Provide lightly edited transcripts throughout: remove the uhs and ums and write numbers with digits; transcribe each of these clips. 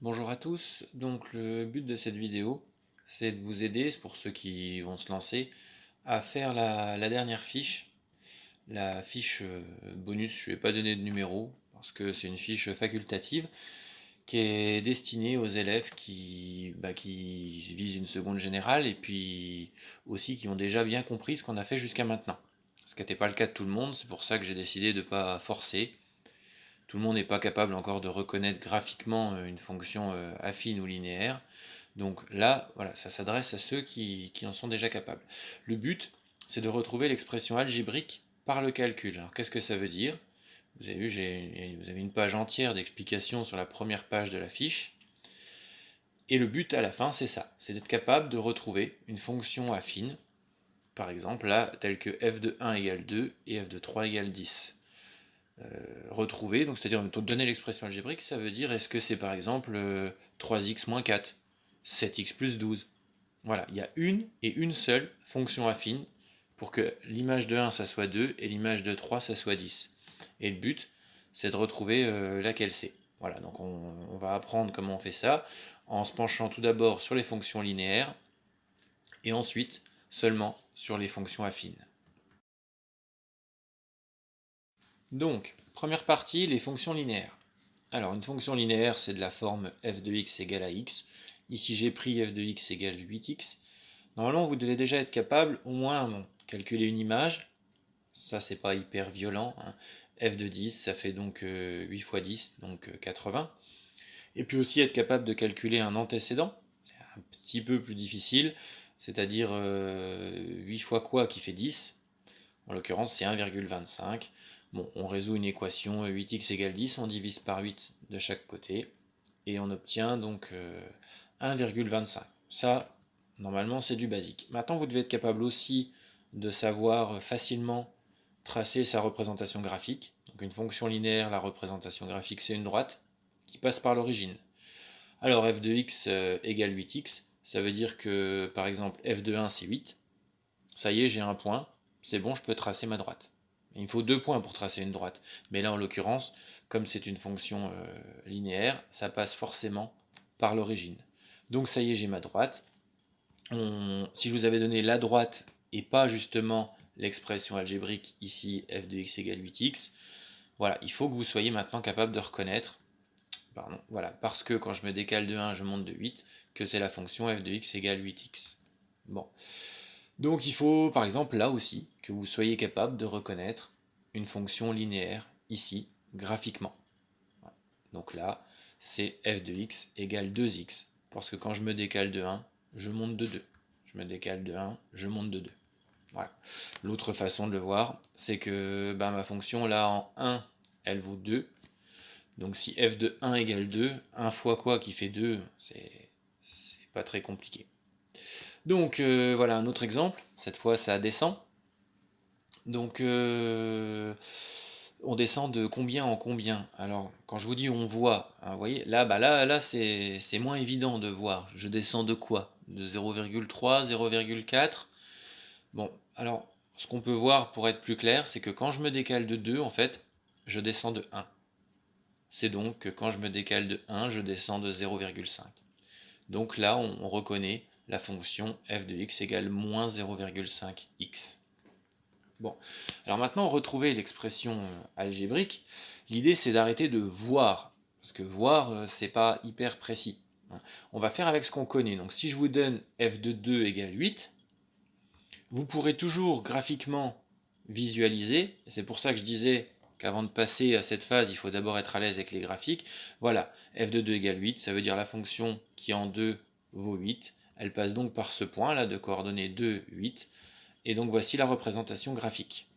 Bonjour à tous, donc le but de cette vidéo, c'est de vous aider, pour ceux qui vont se lancer, à faire la dernière fiche, la fiche bonus. Je ne vais pas donner de numéro, parce que c'est une fiche facultative, qui est destinée aux élèves qui visent une seconde générale, et puis aussi qui ont déjà bien compris ce qu'on a fait jusqu'à maintenant. Ce qui n'était pas le cas de tout le monde, c'est pour ça que j'ai décidé de ne pas forcer. Tout le monde n'est pas capable encore de reconnaître graphiquement une fonction affine ou linéaire. Donc là, voilà, ça s'adresse à ceux qui en sont déjà capables. Le but, c'est de retrouver l'expression algébrique par le calcul. Alors qu'est-ce que ça veut dire? Vous avez vu, vous avez une page entière d'explications sur la première page de la fiche. Et le but à la fin, c'est ça, c'est d'être capable de retrouver une fonction affine, par exemple là, telle que f de 1 égale 2 et f de 3 égale 10. Retrouver, donc c'est-à-dire donner l'expression algébrique, ça veut dire est-ce que c'est par exemple 3x moins 4, 7x plus 12. Voilà, il y a une et une seule fonction affine pour que l'image de 1 ça soit 2 et l'image de 3 ça soit 10. Et le but, c'est de retrouver laquelle c'est. Voilà, donc on va apprendre comment on fait ça en se penchant tout d'abord sur les fonctions linéaires et ensuite seulement sur les fonctions affines. Donc, première partie, les fonctions linéaires. Alors, une fonction linéaire, c'est de la forme f de x égale à x. Ici, j'ai pris f de x égale 8x. Normalement, vous devez déjà être capable, au moins, calculer une image. Ça, c'est pas hyper violent, hein. F de 10, ça fait donc 8 fois 10, donc 80. Et puis aussi être capable de calculer un antécédent. C'est un petit peu plus difficile, c'est-à-dire 8 fois quoi qui fait 10. En l'occurrence, c'est 1,25. Bon, on résout une équation 8x égale 10, on divise par 8 de chaque côté, et on obtient donc 1,25. Ça, normalement, c'est du basique. Maintenant, vous devez être capable aussi de savoir facilement tracer sa représentation graphique. Donc une fonction linéaire, la représentation graphique, c'est une droite qui passe par l'origine. Alors f de x égale 8x, ça veut dire que, par exemple, f de 1, c'est 8. Ça y est, j'ai un point, c'est bon, je peux tracer ma droite. Il me faut 2 points pour tracer une droite. Mais là, en l'occurrence, comme c'est une fonction linéaire, ça passe forcément par l'origine. Donc ça y est, j'ai ma droite. Si je vous avais donné la droite et pas justement l'expression algébrique ici, f de x égale 8x, voilà, il faut que vous soyez maintenant capable de reconnaître, pardon, voilà, parce que quand je me décale de 1, je monte de 8, que c'est la fonction f de x égale 8x. Bon, donc il faut par exemple là aussi que vous soyez capable de reconnaître une fonction linéaire ici graphiquement. Donc là c'est f de x égale 2x parce que quand je me décale de 1 je monte de 2. Je me décale de 1 je monte de 2. Voilà. L'autre façon de le voir c'est que ma fonction là en 1 elle vaut 2. Donc si f de 1 égale 2, 1 fois quoi qui fait 2, c'est pas très compliqué. Donc voilà un autre exemple, cette fois ça descend. Donc on descend de combien en combien? Alors quand je vous dis on voit, hein, vous voyez, là c'est moins évident de voir. Je descends de quoi? De 0,3, 0,4? Bon, alors ce qu'on peut voir pour être plus clair, c'est que quand je me décale de 2, en fait, je descends de 1. C'est donc que quand je me décale de 1, je descends de 0,5. Donc là, on reconnaît la fonction f de x égale moins 0,5x. Bon, alors maintenant, retrouver l'expression algébrique, l'idée c'est d'arrêter de voir, parce que voir, c'est pas hyper précis. On va faire avec ce qu'on connaît. Donc si je vous donne f de 2 égale 8, vous pourrez toujours graphiquement visualiser, et c'est pour ça que je disais qu'avant de passer à cette phase, il faut d'abord être à l'aise avec les graphiques. Voilà, f de 2 égale 8, ça veut dire la fonction qui en 2 vaut 8. Elle passe donc par ce point là de coordonnées 2, 8. Et donc voici la représentation graphique.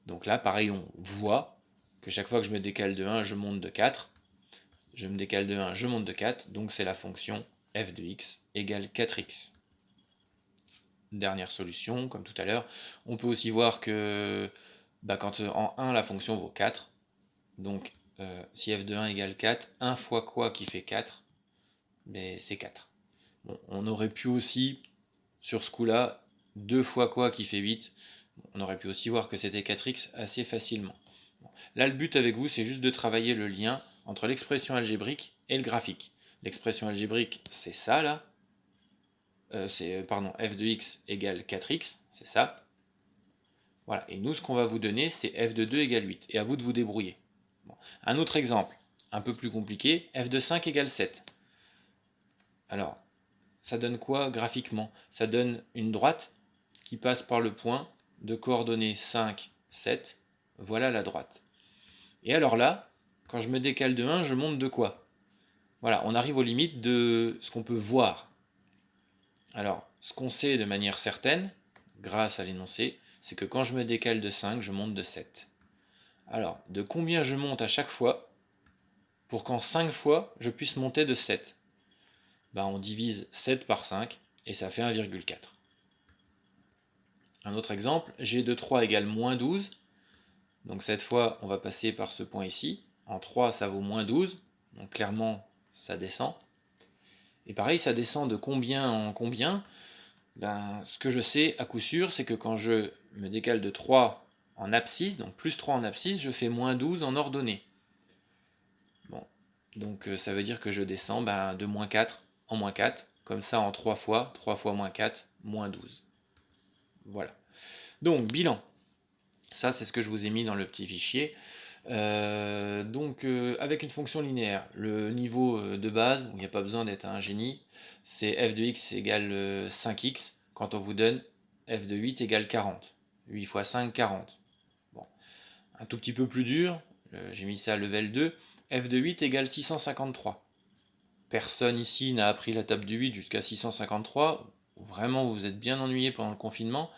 Donc là, pareil, on voit que chaque fois que je me décale de 1, je monte de 4. Je me décale de 1, je monte de 4. Donc c'est la fonction f de x égale 4x. Dernière solution, comme tout à l'heure. On peut aussi voir que quand en 1, la fonction vaut 4. Donc si f de 1 égale 4, 1 fois quoi qui fait 4? Mais c'est 4. Bon, on aurait pu aussi, sur ce coup-là, 2 fois quoi qui fait 8? On aurait pu aussi voir que c'était 4x assez facilement. Là, le but avec vous, c'est juste de travailler le lien entre l'expression algébrique et le graphique. L'expression algébrique, c'est ça là. F de x égale 4x, c'est ça. Voilà, et nous, ce qu'on va vous donner, c'est f de 2 égale 8, et à vous de vous débrouiller. Bon. Un autre exemple, un peu plus compliqué, f de 5 égale 7. Alors, ça donne quoi graphiquement? Ça donne une droite qui passe par le point de coordonnées 5, 7. Voilà la droite. Et alors là, quand je me décale de 1, je monte de quoi? Voilà, on arrive aux limites de ce qu'on peut voir. Alors, ce qu'on sait de manière certaine, grâce à l'énoncé, c'est que quand je me décale de 5, je monte de 7. Alors, de combien je monte à chaque fois pour qu'en 5 fois, je puisse monter de 7? On divise 7 par 5 et ça fait 1,4. Un autre exemple, g de 3 égale moins 12. Donc cette fois, on va passer par ce point ici. En 3, ça vaut moins 12. Donc clairement, ça descend. Et pareil, ça descend de combien en combien? Ce que je sais à coup sûr, c'est que quand je me décale de 3 en abscisse, donc plus 3 en abscisse, je fais moins 12 en ordonnée. Bon, donc ça veut dire que je descends de moins 4 en moins 4, comme ça en 3 fois moins 4, moins 12. Voilà. Donc, bilan. Ça, c'est ce que je vous ai mis dans le petit fichier. Avec une fonction linéaire, le niveau de base, où il n'y a pas besoin d'être un génie, c'est f de x égale 5x, quand on vous donne f de 8 égale 40. 8 fois 5, 40. Bon. Un tout petit peu plus dur, j'ai mis ça à level 2, f de 8 égale 653. Personne ici n'a appris la table du 8 jusqu'à 653. Vraiment, vous vous êtes bien ennuyé pendant le confinement.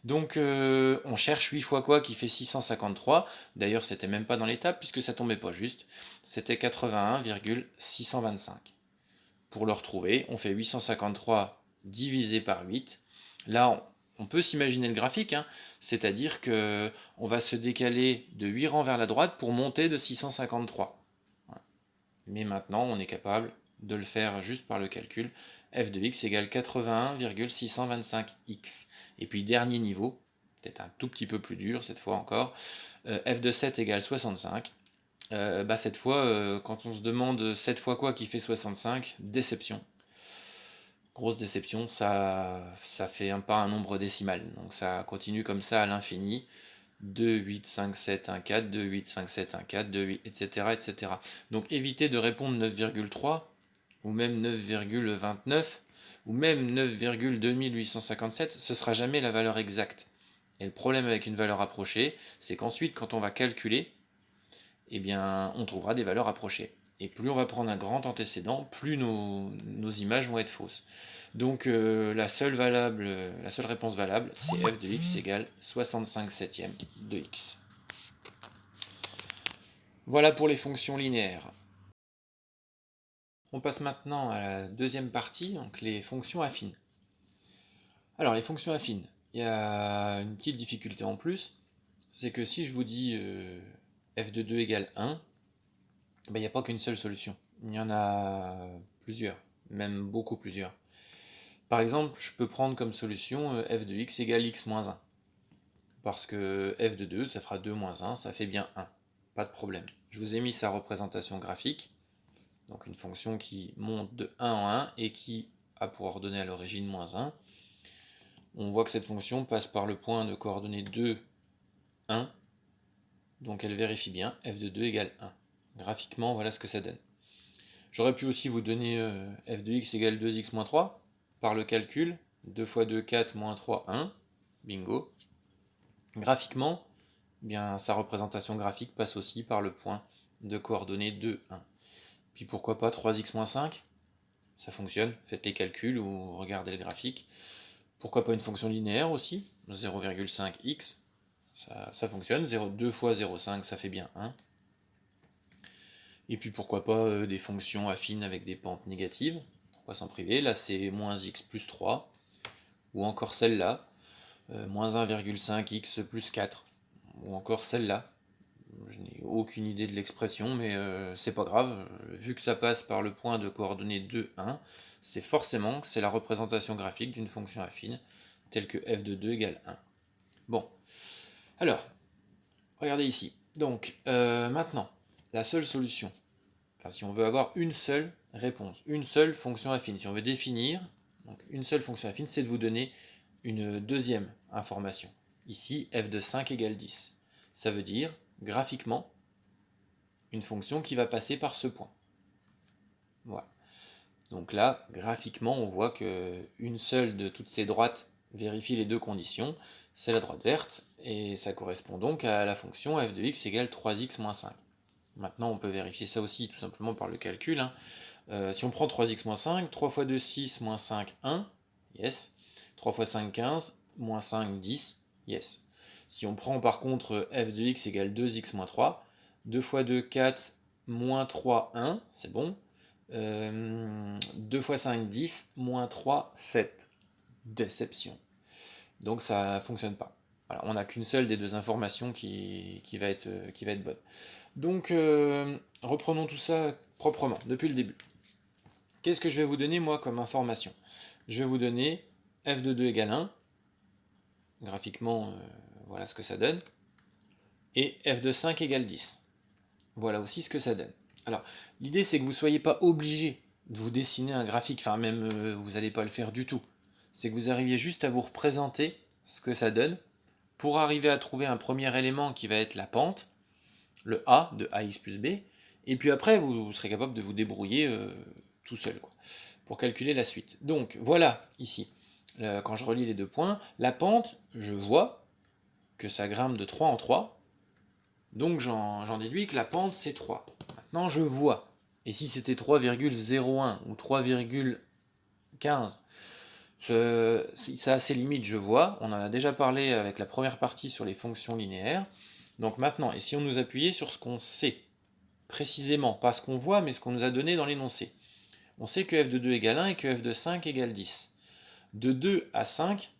Donc on cherche 8 fois quoi qui fait 653. D'ailleurs, c'était même pas dans les tables puisque ça tombait pas juste. C'était 81,625. Pour le retrouver, on fait 853 divisé par 8. Là, on peut s'imaginer le graphique, hein, c'est-à-dire que on va se décaler de 8 rangs vers la droite pour monter de 653. Mais maintenant, on est capable de le faire juste par le calcul. F de x égale 81,625x. Et puis dernier niveau, peut-être un tout petit peu plus dur cette fois encore, f de 7 égale 65. Cette fois, quand on se demande 7 fois quoi qui fait 65, déception. Grosse déception, ça fait pas un nombre décimal. Donc ça continue comme ça à l'infini. 2, 8, 5, 7, 1, 4, 2, 8, 5, 7, 1, 4, 2, 8, etc., etc. Donc évitez de répondre 9,3 ou même 9,29 ou même 9,2857, ce ne sera jamais la valeur exacte. Et le problème avec une valeur approchée, c'est qu'ensuite, quand on va calculer, on trouvera des valeurs approchées. Et plus on va prendre un grand antécédent, plus nos images vont être fausses. Donc la seule réponse valable, c'est f de x égale 65 septièmes de x. Voilà pour les fonctions linéaires. On passe maintenant à la deuxième partie, donc les fonctions affines. Alors les fonctions affines, il y a une petite difficulté en plus, c'est que si je vous dis f de 2 égale 1, il n'y a pas qu'une seule solution. Il y en a plusieurs, même beaucoup plusieurs. Par exemple, je peux prendre comme solution f de x égale x moins 1. Parce que f de 2, ça fera 2 moins 1, ça fait bien 1. Pas de problème. Je vous ai mis sa représentation graphique. Donc une fonction qui monte de 1 en 1 et qui a pour ordonnée à l'origine moins 1. On voit que cette fonction passe par le point de coordonnées 2, 1. Donc elle vérifie bien f de 2 égale 1. Graphiquement, voilà ce que ça donne. J'aurais pu aussi vous donner f de x égale 2x moins 3 par le calcul. 2 fois 2, 4, moins 3, 1. Bingo. Graphiquement, sa représentation graphique passe aussi par le point de coordonnées 2, 1. Puis pourquoi pas 3x moins 5? Ça fonctionne, faites les calculs ou regardez le graphique. Pourquoi pas une fonction linéaire aussi? 0,5x, ça fonctionne. 2 fois 0,5, ça fait bien 1. Et puis pourquoi pas des fonctions affines avec des pentes négatives? Pourquoi s'en priver? Là c'est moins x plus 3. Ou encore celle-là, moins 1,5x plus 4. Ou encore celle-là. Je n'ai aucune idée de l'expression, mais c'est pas grave. Vu que ça passe par le point de coordonnées 2, 1, c'est forcément que c'est la représentation graphique d'une fonction affine, telle que f de 2 égale 1. Bon, alors, regardez ici. Donc, maintenant, la seule solution enfin si on veut avoir une seule réponse, une seule fonction affine, si on veut définir donc, une seule fonction affine, c'est de vous donner une deuxième information. Ici, f de 5 égale 10. Ça veut dire, graphiquement, une fonction qui va passer par ce point. Voilà. Donc là, graphiquement, on voit qu'une seule de toutes ces droites vérifie les deux conditions, c'est la droite verte, et ça correspond donc à la fonction f de x égale 3x moins 5. Maintenant, on peut vérifier ça aussi tout simplement par le calcul. Si on prend 3x moins 5, 3 fois 2, 6, moins 5, 1, yes. 3 fois 5, 15, moins 5, 10, yes. Si on prend par contre f de x égale 2x moins 3, 2 fois 2, 4, moins 3, 1, c'est bon. 2 fois 5, 10, moins 3, 7. Déception. Donc ça ne fonctionne pas. Voilà, on n'a qu'une seule des deux informations qui va être bonne. Donc reprenons tout ça proprement, depuis le début. Qu'est-ce que je vais vous donner moi comme information? Je vais vous donner f de 2 égale 1. Graphiquement, voilà ce que ça donne. Et f de 5 égale 10. Voilà aussi ce que ça donne. Alors, l'idée c'est que vous ne soyez pas obligé de vous dessiner un graphique, enfin même vous n'allez pas le faire du tout. C'est que vous arriviez juste à vous représenter ce que ça donne pour arriver à trouver un premier élément qui va être la pente, le a de ax plus b, et puis après vous serez capable de vous débrouiller tout seul, quoi, pour calculer la suite. Donc voilà, ici, quand je relis les deux points, la pente, je vois que ça grimpe de 3 en 3, donc j'en déduis que la pente c'est 3. Maintenant je vois, et si c'était 3,01 ou 3,15, ça a ses limites, je vois, on en a déjà parlé avec la première partie sur les fonctions linéaires. Donc maintenant, et si on nous appuyait sur ce qu'on sait, précisément, pas ce qu'on voit, mais ce qu'on nous a donné dans l'énoncé. On sait que f de 2 égale 1 et que f de 5 égale 10. De 2 à 5,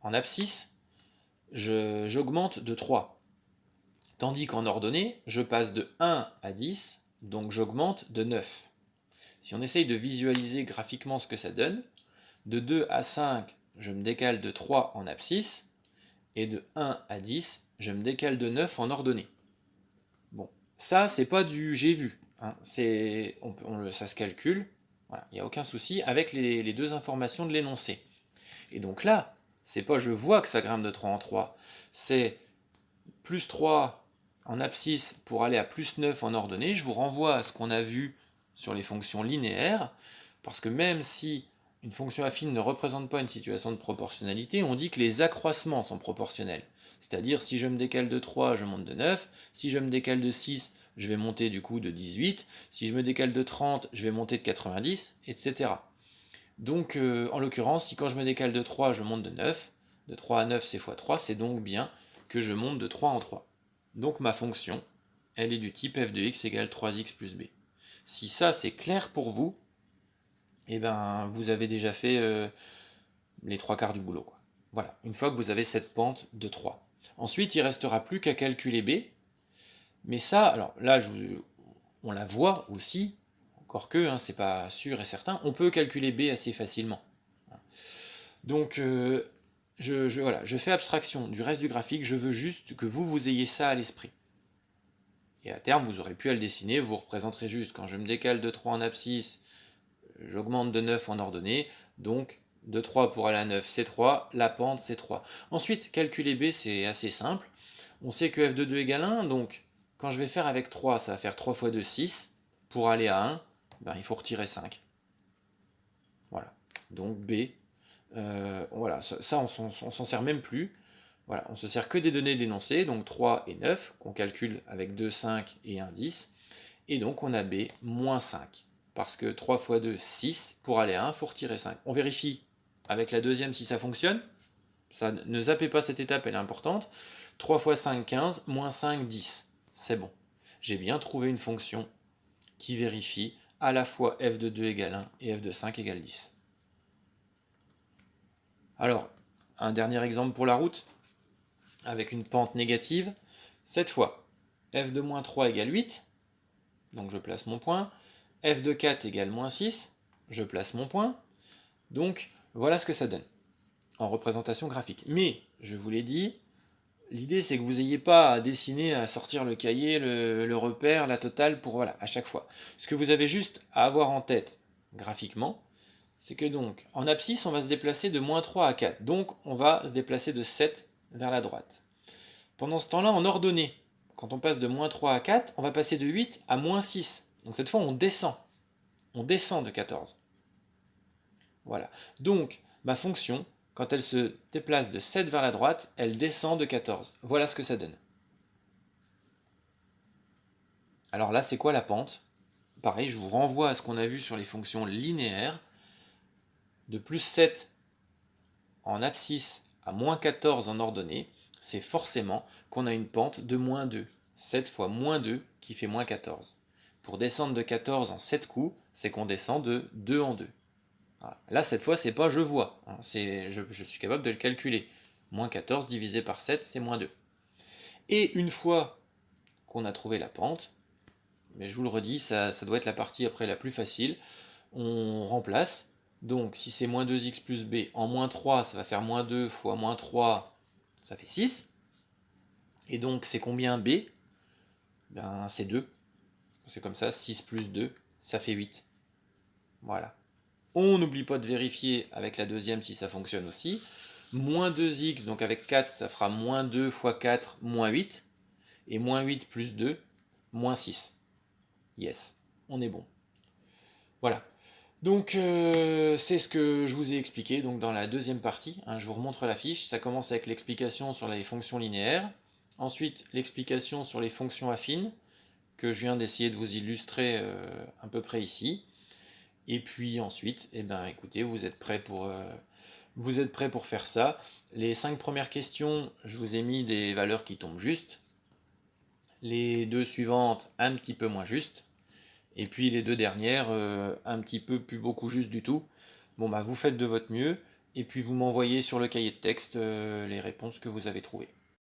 en abscisse, j'augmente de 3. Tandis qu'en ordonnée, je passe de 1 à 10, donc j'augmente de 9. Si on essaye de visualiser graphiquement ce que ça donne, de 2 à 5, je me décale de 3 en abscisse, et de 1 à 10, je me décale de 9 en ordonnée. Bon, ça, c'est pas du j'ai vu. Hein. Ça se calcule, voilà, il n'y a aucun souci, avec les deux informations de l'énoncé. Et donc là, c'est pas je vois que ça grimpe de 3 en 3, c'est plus 3 en abscisse pour aller à plus 9 en ordonnée. Je vous renvoie à ce qu'on a vu sur les fonctions linéaires, parce que même si une fonction affine ne représente pas une situation de proportionnalité, on dit que les accroissements sont proportionnels. C'est-à-dire, si je me décale de 3, je monte de 9, si je me décale de 6, je vais monter du coup de 18, si je me décale de 30, je vais monter de 90, etc. Donc, en l'occurrence, si quand je me décale de 3, je monte de 9, de 3 à 9 c'est x 3, c'est donc bien que je monte de 3 en 3. Donc ma fonction, elle est du type f de x égale 3x plus b. Si ça c'est clair pour vous, eh ben, vous avez déjà fait les 3 quarts du boulot, quoi. Voilà, une fois que vous avez cette pente de 3. Ensuite, il ne restera plus qu'à calculer b. Mais ça, alors là, on la voit aussi, encore que, hein, c'est pas sûr et certain, on peut calculer b assez facilement. Donc, voilà, je fais abstraction du reste du graphique, je veux juste que vous ayez ça à l'esprit. Et à terme, vous aurez pu à le dessiner, vous représenterez juste, quand je me décale de 3 en abscisse, j'augmente de 9 en ordonnée, donc de 3 pour aller à 9, c'est 3, la pente, c'est 3. Ensuite, calculer b, c'est assez simple. On sait que f de 2 égale 1, donc quand je vais faire avec 3, ça va faire 3 fois 2, 6. Pour aller à 1, ben, il faut retirer 5. Voilà, donc b, voilà, ça on s'en sert même plus. Voilà, on se sert que des données d'énoncé, donc 3 et 9, qu'on calcule avec 2, 5 et 1, 10. Et donc on a b moins 5. Parce que 3 fois 2, 6. Pour aller à 1, il faut retirer 5. On vérifie avec la deuxième si ça fonctionne. Ça, ne zappez pas cette étape, elle est importante. 3 fois 5, 15. Moins 5, 10. C'est bon. J'ai bien trouvé une fonction qui vérifie à la fois f de 2 égale 1 et f de 5 égale 10. Alors, un dernier exemple pour la route, avec une pente négative. Cette fois, f de moins 3 égale 8, donc je place mon point. F de 4 égale moins 6, je place mon point. Donc, voilà ce que ça donne en représentation graphique. Mais, je vous l'ai dit, l'idée c'est que vous n'ayez pas à dessiner, à sortir le cahier, le repère, la totale pour voilà, à chaque fois. Ce que vous avez juste à avoir en tête graphiquement, c'est que donc en abscisse on va se déplacer de -3 à 4. Donc on va se déplacer de 7 vers la droite. Pendant ce temps-là, en ordonnée, quand on passe de -3 à 4, on va passer de 8 à -6. Donc cette fois on descend. On descend de 14. Voilà. Donc ma fonction, quand elle se déplace de 7 vers la droite, elle descend de 14. Voilà ce que ça donne. Alors là, c'est quoi la pente? Pareil, je vous renvoie à ce qu'on a vu sur les fonctions linéaires. De plus 7 en abscisse à -14 en ordonnée, c'est forcément qu'on a une pente de -2. 7 fois -2 qui fait -14. Pour descendre de 14 en 7 coups, c'est qu'on descend de 2 en 2. Voilà. Là, cette fois, c'est pas je vois, hein, je suis capable de le calculer. -14 divisé par 7, c'est -2. Et une fois qu'on a trouvé la pente, mais je vous le redis, ça doit être la partie après la plus facile, on remplace. Donc si c'est -2x plus b en -3, ça va faire -2 fois -3, ça fait 6. Et donc c'est combien b? Ben, c'est 2. C'est comme ça, 6 plus 2, ça fait 8. Voilà. On n'oublie pas de vérifier avec la deuxième si ça fonctionne aussi. -2x, donc avec 4, ça fera -2 fois 4, -8. Et -8 plus 2, -6. Yes, on est bon. Voilà. Donc c'est ce que je vous ai expliqué donc dans la deuxième partie, hein, je vous remontre la fiche, ça commence avec l'explication sur les fonctions linéaires, ensuite l'explication sur les fonctions affines, que je viens d'essayer de vous illustrer à peu près ici, et puis ensuite, eh ben, écoutez, vous êtes prêts pour faire ça. Les 5 premières questions, je vous ai mis des valeurs qui tombent justes, les 2 suivantes un petit peu moins justes, et puis les 2 dernières, un petit peu plus beaucoup juste du tout. Bon bah vous faites de votre mieux, et puis vous m'envoyez sur le cahier de texte les réponses que vous avez trouvées.